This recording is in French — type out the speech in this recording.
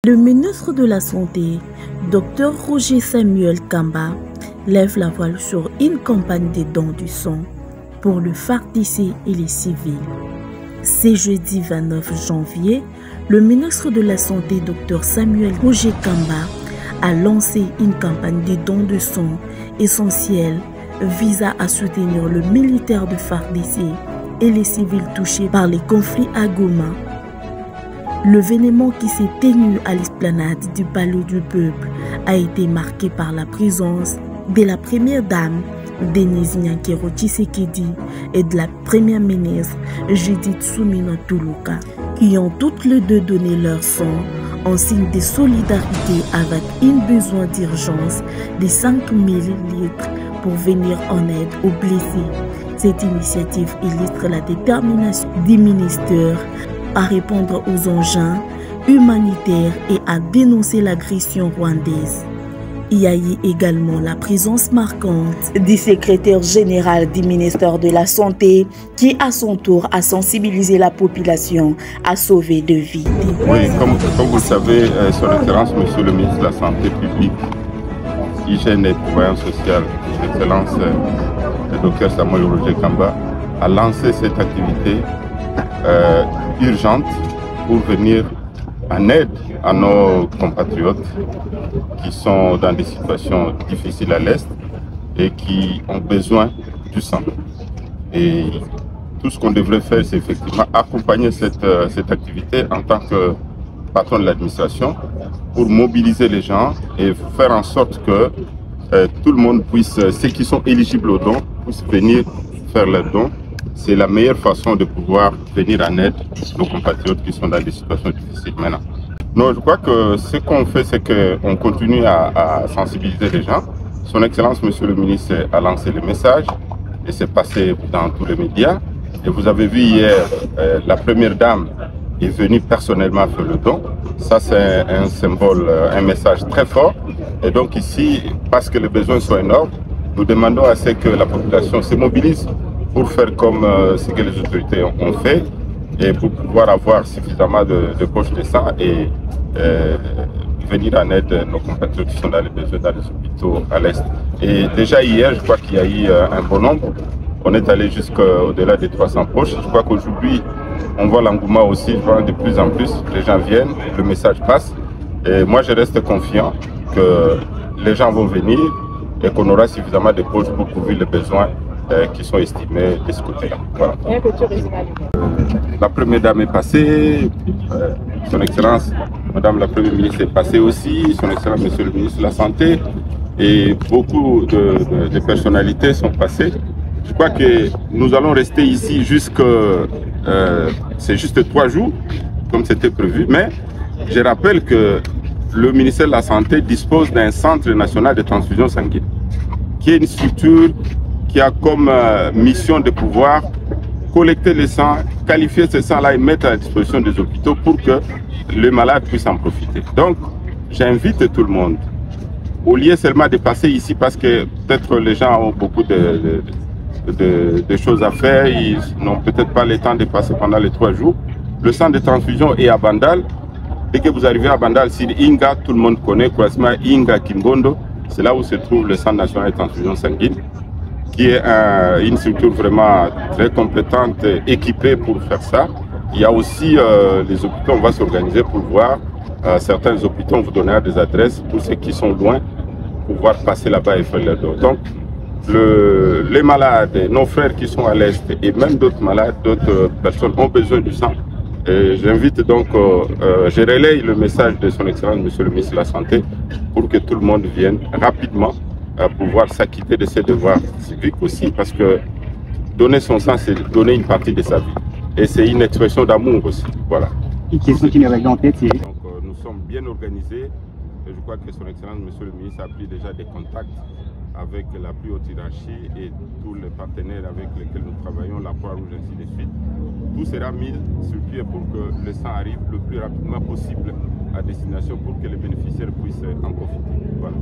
Le ministre de la Santé, Dr Roger Samuel Kamba, lève la voile sur une campagne de dons du sang pour le FARDC et les civils. C'est jeudi 29 janvier, le ministre de la Santé, Dr Samuel Roger Kamba, a lancé une campagne de dons de sang essentielle visant à soutenir le militaire de FARDC et les civils touchés par les conflits à Goma. L'événement qui s'est tenu à l'esplanade du Palais du Peuple a été marqué par la présence de la première dame Denise Nyankero Tshisekedi et de la première ministre Judith Suminwa Tuluka, qui ont toutes les deux donné leur sang en signe de solidarité avec un besoin d'urgence de 5 000 litres pour venir en aide aux blessés. Cette initiative illustre la détermination du ministère à répondre aux enjeux humanitaires et à dénoncer l'agression rwandaise. Il y a eu également la présence marquante du secrétaire général du ministère de la Santé qui à son tour a sensibilisé la population à sauver de vies. Oui, comme vous le savez, son Excellence Monsieur le ministre de la Santé publique, Hygiène et Prévoyance sociale, son Excellence le Dr Samuel Roger Kamba, a lancé cette activité urgente pour venir en aide à nos compatriotes qui sont dans des situations difficiles à l'Est et qui ont besoin du sang. Et tout ce qu'on devrait faire, c'est effectivement accompagner cette activité en tant que patron de l'administration pour mobiliser les gens et faire en sorte que tout le monde puisse, ceux qui sont éligibles aux dons, puissent venir faire leurs dons. C'est la meilleure façon de pouvoir venir en aide nos compatriotes qui sont dans des situations difficiles maintenant. Non, je crois que ce qu'on fait, c'est qu'on continue à sensibiliser les gens. Son Excellence, Monsieur le ministre, a lancé le message et c'est passé dans tous les médias. Et vous avez vu hier, la première dame est venue personnellement faire le don. Ça, c'est un symbole, un message très fort. Et donc ici, parce que les besoins sont énormes, nous demandons à ce que la population se mobilise pour faire comme ce que les autorités ont fait et pour pouvoir avoir suffisamment de poches de sang et venir en aide nos compatriotes qui sont dans les besoins dans les hôpitaux à l'Est. Et déjà hier, je crois qu'il y a eu un bon nombre. On est allé jusqu'au-delà des 300 poches. Je crois qu'aujourd'hui, on voit l'engouement aussi, je vois de plus en plus. Les gens viennent, le message passe. Et moi, je reste confiant que les gens vont venir et qu'on aura suffisamment de poches pour couvrir les besoins qui sont estimés de ce côté-là. Voilà. La première dame est passée, son Excellence, Madame la Première ministre est passée aussi, son Excellence Monsieur le ministre de la Santé, et beaucoup de personnalités sont passées. Je crois que nous allons rester ici c'est juste 3 jours, comme c'était prévu, mais je rappelle que le ministère de la Santé dispose d'un centre national de transfusion sanguine, qui est une structure qui a comme mission de pouvoir collecter le sang, qualifier ce sang-là et mettre à la disposition des hôpitaux pour que les malades puissent en profiter. Donc, j'invite tout le monde, au lieu seulement de passer ici parce que peut-être les gens ont beaucoup de choses à faire, ils n'ont peut-être pas le temps de passer pendant les 3 jours. Le centre de transfusion est à Bandal. Dès que vous arrivez à Bandal, c'est Inga, tout le monde connaît, croisement Inga Kimbondo, c'est là où se trouve le centre national de transfusion sanguine, qui est une structure vraiment très compétente, équipée pour faire ça. Il y a aussi les hôpitaux, on va s'organiser pour voir certains hôpitaux, on vous donnera des adresses pour ceux qui sont loin, pour pouvoir passer là-bas et faire leur don. Donc, les malades, nos frères qui sont à l'Est et même d'autres malades, d'autres personnes ont besoin du sang. J'invite donc, je relaye le message de son Excellence Monsieur le ministre de la Santé pour que tout le monde vienne rapidement pouvoir s'acquitter de ses devoirs civiques aussi, parce que donner son sang, c'est donner une partie de sa vie. Et c'est une expression d'amour aussi. Voilà. Une question qui me revient en tête, c'est... Donc nous sommes bien organisés et je crois que son Excellence Monsieur le ministre a pris déjà des contacts avec la plus haute hiérarchie et tous les partenaires avec lesquels nous travaillons, la Croix-Rouge, ainsi de suite. Tout sera mis sur pied pour que le sang arrive le plus rapidement possible à destination pour que les bénéficiaires puissent en profiter. Voilà.